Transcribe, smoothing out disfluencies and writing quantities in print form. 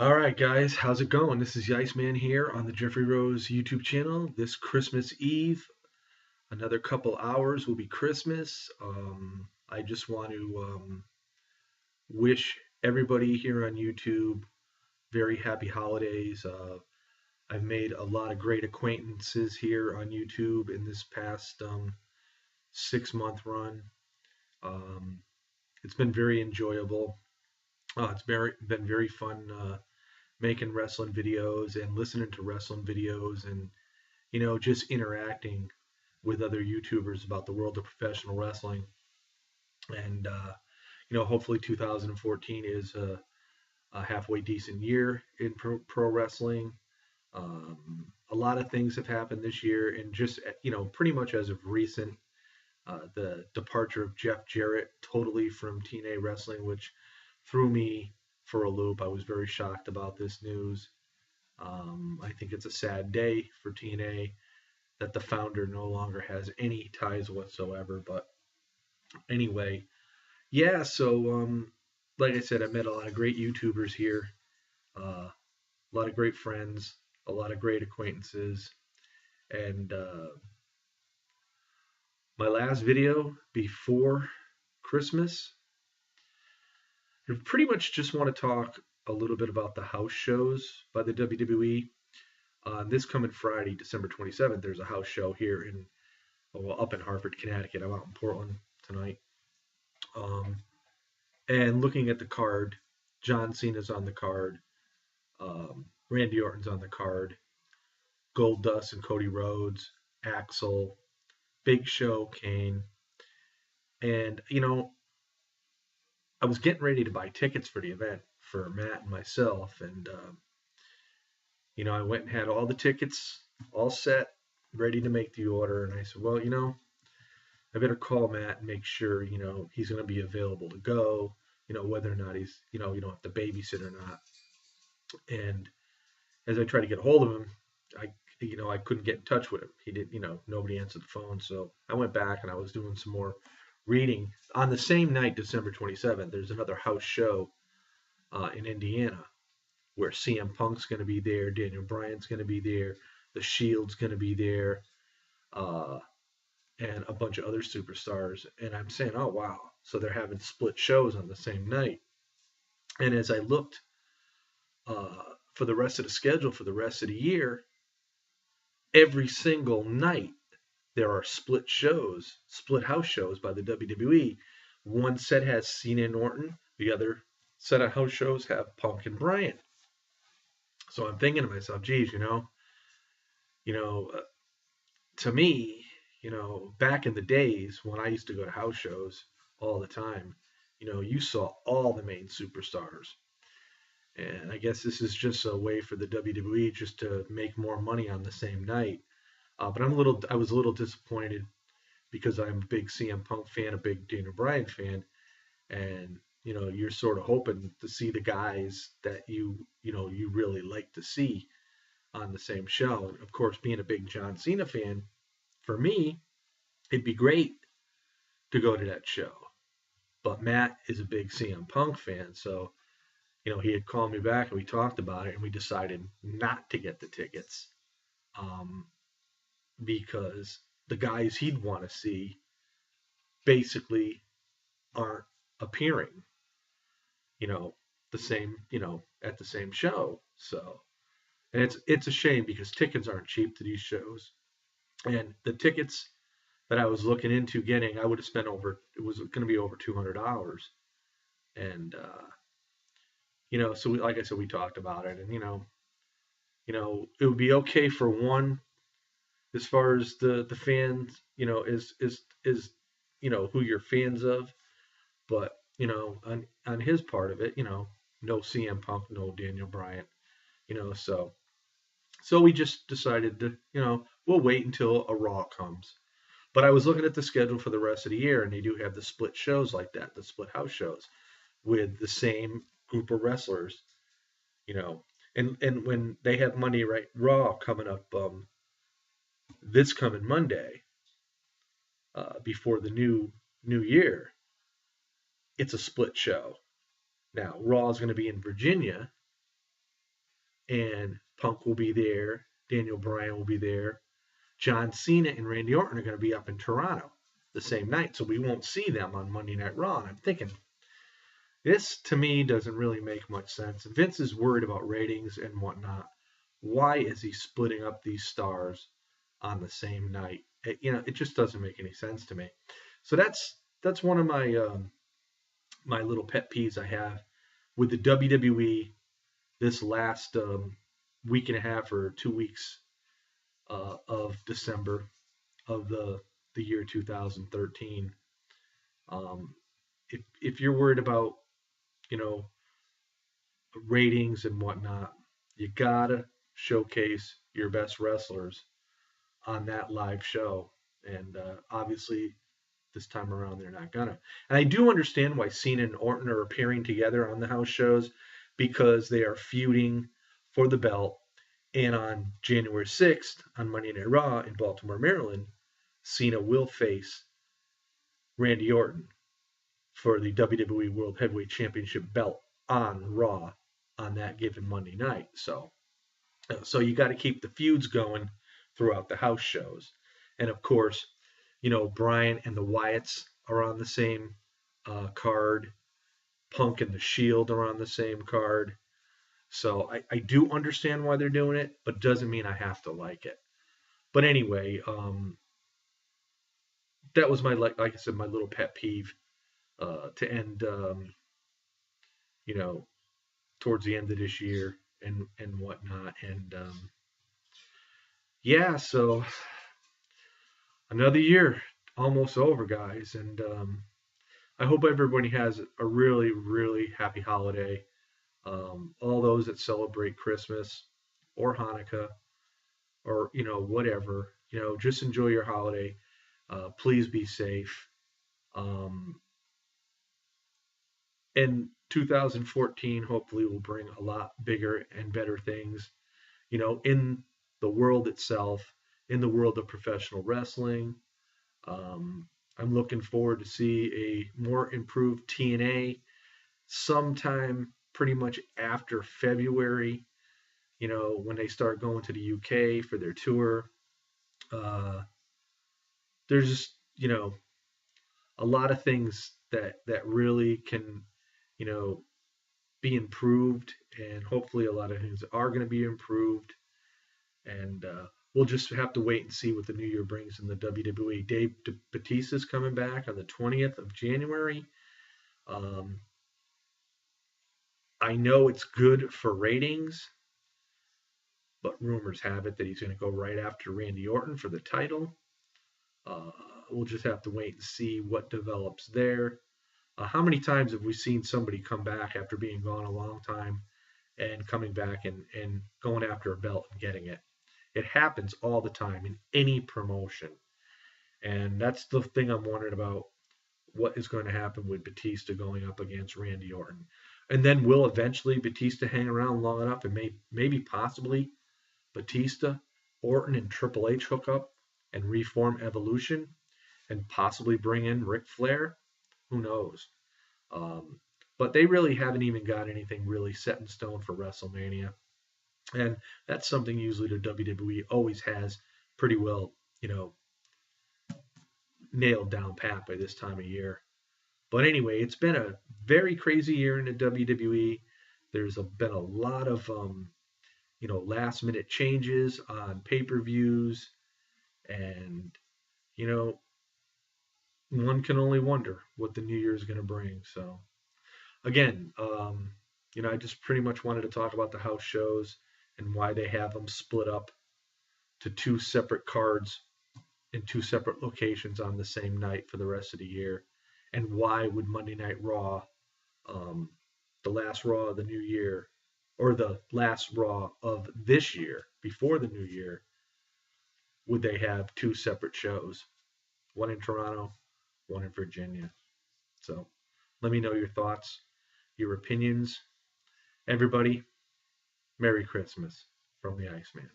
All right, guys, how's it going? This is Iceman here on the Jeffrey Rose YouTube channel. This Christmas Eve, another couple hours will be Christmas. I just want to wish everybody here on YouTube very happy holidays. I've made a lot of great acquaintances here on YouTube in this past 6 month run. Um, it's been very enjoyable. Been very fun making wrestling videos and listening to wrestling videos and just interacting with other YouTubers about the world of professional wrestling. And hopefully 2014 is a halfway decent year in pro wrestling. A lot of things have happened this year, and just pretty much as of recent, the departure of Jeff Jarrett totally from TNA Wrestling, which threw me for a loop. I was very shocked about this news. I think it's a sad day for TNA that the founder no longer has any ties whatsoever. But anyway, yeah. So like I said, I met a lot of great YouTubers here, a lot of great friends, a lot of great acquaintances, and my last video before Christmas, I pretty much just want to talk a little bit about the house shows by the WWE. This coming Friday, December 27th, there's a house show here up in Hartford, Connecticut. I'm out in Portland tonight. Um, and looking at the card, John Cena's on the card, Randy Orton's on the card, Goldust and Cody Rhodes, Axel, Big Show, Kane. And, I was getting ready to buy tickets for the event for Matt and myself. And, I went and had all the tickets all set, ready to make the order. And I said, well, I better call Matt and make sure, he's going to be available to go, whether or not he's, you don't have to babysit or not. And as I tried to get a hold of him, I couldn't get in touch with him. He did, nobody answered the phone. So I went back and I was doing some more reading. On the same night, December 27th, there's another house show in Indiana where CM Punk's going to be there, Daniel Bryan's going to be there, The Shield's going to be there, uh, and a bunch of other superstars. And I'm saying, oh, wow. So they're having split shows on the same night. And as I looked for the rest of the schedule for the rest of the year, every single night there are split shows, split house shows by the WWE. One set has Cena and Orton, the other set of house shows have Punk and Bryan. So I'm thinking to myself, geez, you know, uh, to me, back in the days when I used to go to house shows all the time, you saw all the main superstars. And I guess this is just a way for the WWE just to make more money on the same night. But I was a little disappointed because I'm a big CM Punk fan, a big Daniel Bryan fan, and you're sort of hoping to see the guys that you really like to see on the same show. And of course, being a big John Cena fan, for me, it'd be great to go to that show. But Matt is a big CM Punk fan, so he had called me back and we talked about it, and we decided not to get the tickets um, because the guys he'd want to see basically aren't appearing, you know, the same, at the same show. So, and it's a shame because tickets aren't cheap to these shows, and the tickets that I was looking into getting, I would have spent over. It was going to be over $200, and so like I said, we talked about it, and it would be okay for one as far as the fans, is who you're fans of, but on his part of it, no CM Punk, no Daniel Bryan, so we just decided to, we'll wait until a Raw comes. But I was looking at the schedule for the rest of the year, and they do have the split shows like that, the split house shows with the same group of wrestlers, you know. And when they have Monday Night Raw coming up this coming Monday, before the new year, it's a split show. Now Raw is going to be in Virginia, and Punk will be there. Daniel Bryan will be there. John Cena and Randy Orton are going to be up in Toronto the same night, so we won't see them on Monday Night Raw. And I'm thinking, this to me doesn't really make much sense. Vince is worried about ratings and whatnot. Why is he splitting up these stars on the same night? It just doesn't make any sense to me. So that's one of my little pet peeves I have with the WWE this last week and a half or 2 weeks of December of the year 2013. Um, if you're worried about you know ratings and whatnot, you gotta showcase your best wrestlers on that live show. And obviously, this time around, they're not gonna. And I do understand why Cena and Orton are appearing together on the house shows because they are feuding for the belt. And on January 6th, on Monday Night Raw in Baltimore, Maryland, Cena will face Randy Orton for the WWE World Heavyweight Championship belt on Raw on that given Monday night. So you got to keep the feuds going throughout the house shows. And of course, Bryan and the Wyatts are on the same card. Punk and the Shield are on the same card. So I do understand why they're doing it, but doesn't mean I have to like it. But anyway, that was my like I said, my little pet peeve to end you know towards the end of this year and whatnot. And yeah, so another year almost over, guys, and I hope everybody has a really, really happy holiday. All those that celebrate Christmas or Hanukkah or whatever, just enjoy your holiday. Please be safe. Um, and 2014 hopefully will bring a lot bigger and better things, in the world itself, in the world of professional wrestling. Um, I'm looking forward to see a more improved TNA sometime pretty much after February, when they start going to the UK for their tour. Uh, there's just, a lot of things that really can, you know, be improved, and hopefully a lot of things are going to be improved. And we'll just have to wait and see what the new year brings in the WWE. Dave Batista's coming back on the 20th of January. Um, I know it's good for ratings, but rumors have it that he's going to go right after Randy Orton for the title. Uh, we'll just have to wait and see what develops there. How many times have we seen somebody come back after being gone a long time and coming back and going after a belt and getting it? It happens all the time in any promotion. And that's the thing I'm wondering about, what is going to happen with Batista going up against Randy Orton. And then will eventually Batista hang around long enough and maybe possibly Batista, Orton, and Triple H hook up and reform Evolution and possibly bring in Ric Flair? Who knows? Um, but they really haven't even got anything really set in stone for WrestleMania. And that's something usually the WWE always has pretty well, nailed down pat by this time of year. But anyway, it's been a very crazy year in the WWE. Been a lot of last minute changes on pay-per-views, and you know one can only wonder what the new year is going to bring. So again, I just pretty much wanted to talk about the house shows and why they have them split up to two separate cards in two separate locations on the same night for the rest of the year, and why would Monday Night Raw, um, the last Raw of the new year, or the last Raw of this year before the new year, would they have two separate shows, one in Toronto, one in Virginia? So let me know your thoughts, your opinions. Everybody, Merry Christmas from the Iceman.